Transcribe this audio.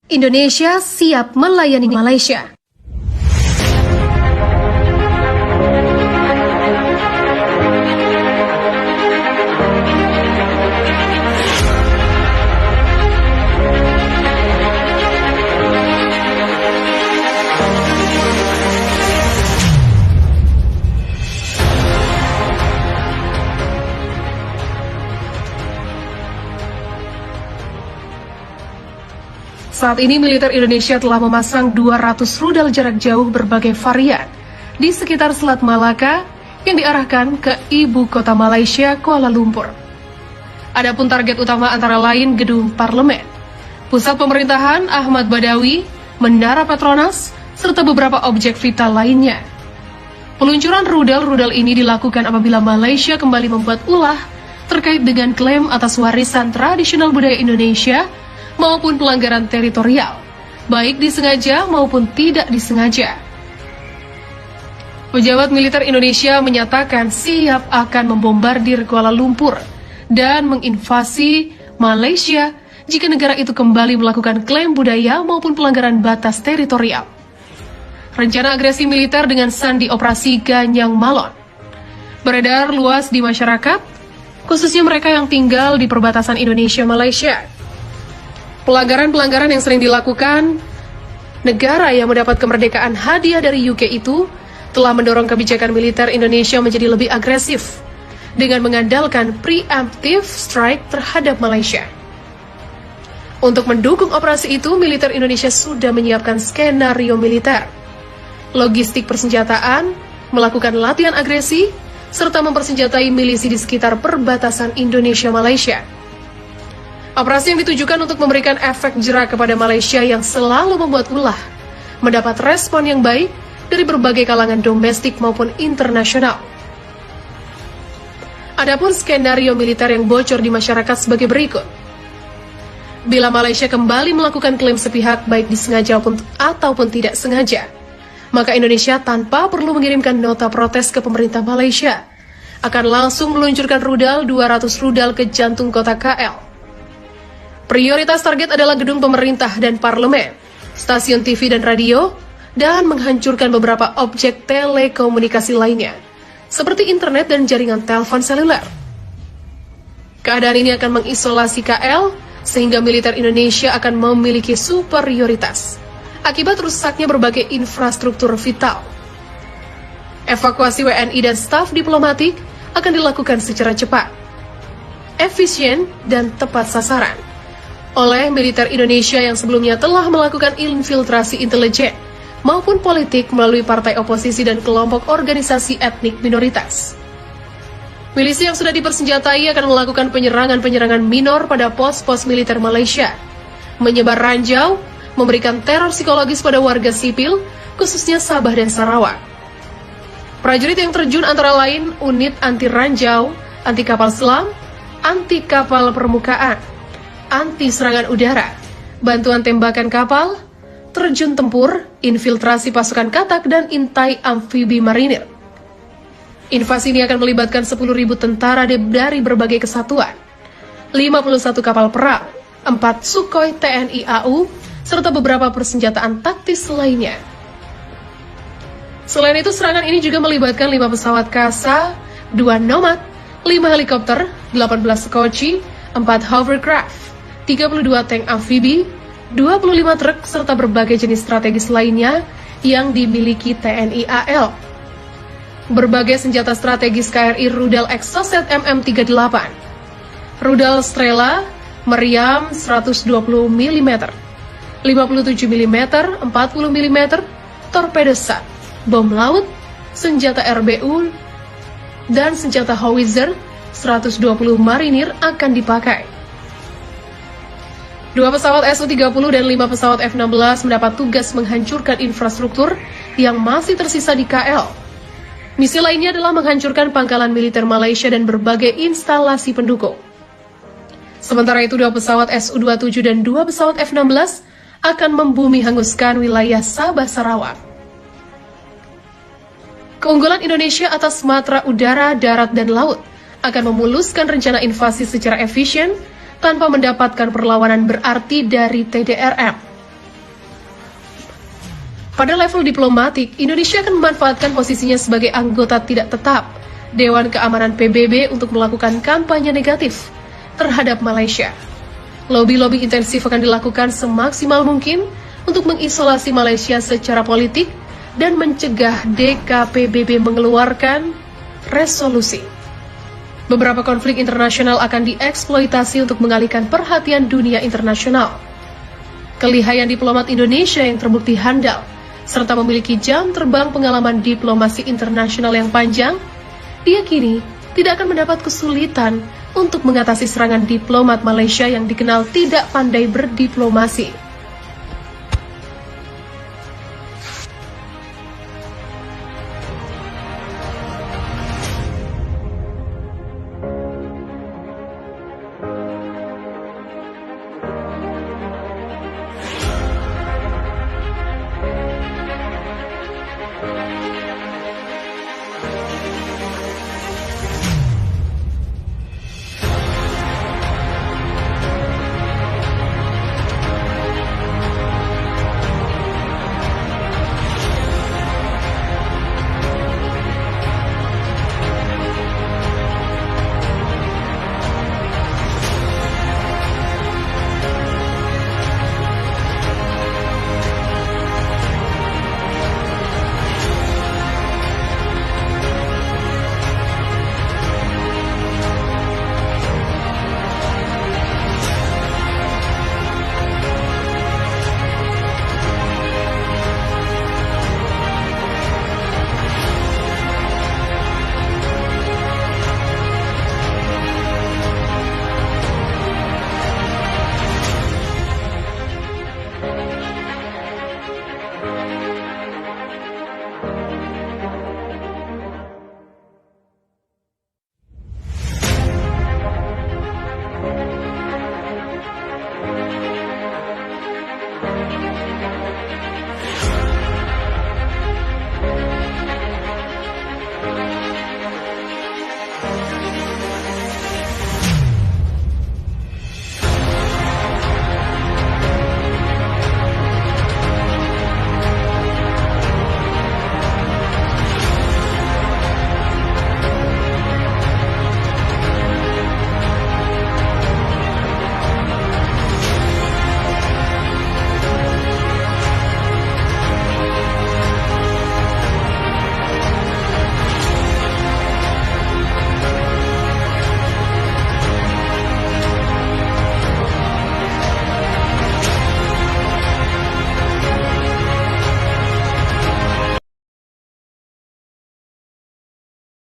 Indonesia siap melayani Malaysia. Saat ini militer Indonesia telah memasang 200 rudal jarak jauh berbagai varian di sekitar Selat Malaka yang diarahkan ke ibu kota Malaysia, Kuala Lumpur. Adapun target utama antara lain Gedung Parlemen, Pusat Pemerintahan Ahmad Badawi, Menara Petronas, serta beberapa objek vital lainnya. Peluncuran rudal-rudal ini dilakukan apabila Malaysia kembali membuat ulah terkait dengan klaim atas warisan tradisional budaya Indonesia maupun pelanggaran teritorial, baik disengaja maupun tidak disengaja. Pejabat militer Indonesia menyatakan siap akan membombardir Kuala Lumpur dan menginvasi Malaysia jika negara itu kembali melakukan klaim budaya maupun pelanggaran batas teritorial. Rencana agresi militer dengan sandi operasi Ganyang Malon beredar luas di masyarakat, khususnya mereka yang tinggal di perbatasan Indonesia-Malaysia. Pelanggaran-pelanggaran yang sering dilakukan negara yang mendapat kemerdekaan hadiah dari UK itu telah mendorong kebijakan militer Indonesia menjadi lebih agresif dengan mengandalkan preemptive strike terhadap Malaysia. Untuk mendukung operasi itu, militer Indonesia sudah menyiapkan skenario militer, logistik persenjataan, melakukan latihan agresi, serta mempersenjatai milisi di sekitar perbatasan Indonesia-Malaysia. Operasi yang ditujukan untuk memberikan efek jera kepada Malaysia yang selalu membuat ulah, mendapat respon yang baik dari berbagai kalangan domestik maupun internasional. Adapun skenario militer yang bocor di masyarakat sebagai berikut. Bila Malaysia kembali melakukan klaim sepihak baik disengaja ataupun tidak sengaja, maka Indonesia tanpa perlu mengirimkan nota protes ke pemerintah Malaysia akan langsung meluncurkan rudal 200 rudal ke jantung kota KL. Prioritas target adalah gedung pemerintah dan parlemen, stasiun TV dan radio, dan menghancurkan beberapa objek telekomunikasi lainnya, seperti internet dan jaringan telepon seluler. Keadaan ini akan mengisolasi KL, sehingga militer Indonesia akan memiliki superioritas, akibat rusaknya berbagai infrastruktur vital. Evakuasi WNI dan staf diplomatik akan dilakukan secara cepat, efisien, dan tepat sasaran oleh militer Indonesia yang sebelumnya telah melakukan infiltrasi intelijen maupun politik melalui partai oposisi dan kelompok organisasi etnik minoritas. Milisi yang sudah dipersenjatai akan melakukan penyerangan-penyerangan minor pada pos-pos militer Malaysia, menyebar ranjau, memberikan teror psikologis pada warga sipil, khususnya Sabah dan Sarawak. Prajurit yang terjun antara lain unit anti ranjau, anti kapal selam, anti kapal permukaan, anti serangan udara, bantuan tembakan kapal, terjun tempur, infiltrasi pasukan katak, dan intai amfibi marinir. Invasi ini akan melibatkan 10.000 tentara dari berbagai kesatuan, 51 kapal perang, 4 Sukhoi TNI AU, serta beberapa persenjataan taktis lainnya. Selain itu, serangan ini juga melibatkan 5 pesawat Kasa, 2 Nomad, 5 helikopter, 18 Skoci, 4 hovercraft, 32 tank amfibi, 25 truk, serta berbagai jenis strategis lainnya yang dimiliki TNI AL. Berbagai senjata strategis KRI rudal Exocet MM38, rudal Strela, meriam 120 mm, 57 mm, 40 mm, torpedo SAT, bom laut, senjata RBU, dan senjata howitzer 120 marinir akan dipakai. 2 pesawat Su-30 dan 5 pesawat F-16 mendapat tugas menghancurkan infrastruktur yang masih tersisa di KL. Misi lainnya adalah menghancurkan pangkalan militer Malaysia dan berbagai instalasi pendukung. Sementara itu, 2 pesawat Su-27 dan 2 pesawat F-16 akan membumi hanguskan wilayah Sabah Sarawak. Keunggulan Indonesia atas matra udara, darat, dan laut akan memuluskan rencana invasi secara efisien tanpa mendapatkan perlawanan berarti dari TDRM. Pada level diplomatik, Indonesia akan memanfaatkan posisinya sebagai anggota tidak tetap Dewan Keamanan PBB untuk melakukan kampanye negatif terhadap Malaysia. Lobby-lobby intensif akan dilakukan semaksimal mungkin untuk mengisolasi Malaysia secara politik dan mencegah DKPBB mengeluarkan resolusi. Beberapa konflik internasional akan dieksploitasi untuk mengalihkan perhatian dunia internasional. Kelihayan diplomat Indonesia yang terbukti handal, serta memiliki jam terbang pengalaman diplomasi internasional yang panjang, diyakini tidak akan mendapat kesulitan untuk mengatasi serangan diplomat Malaysia yang dikenal tidak pandai berdiplomasi.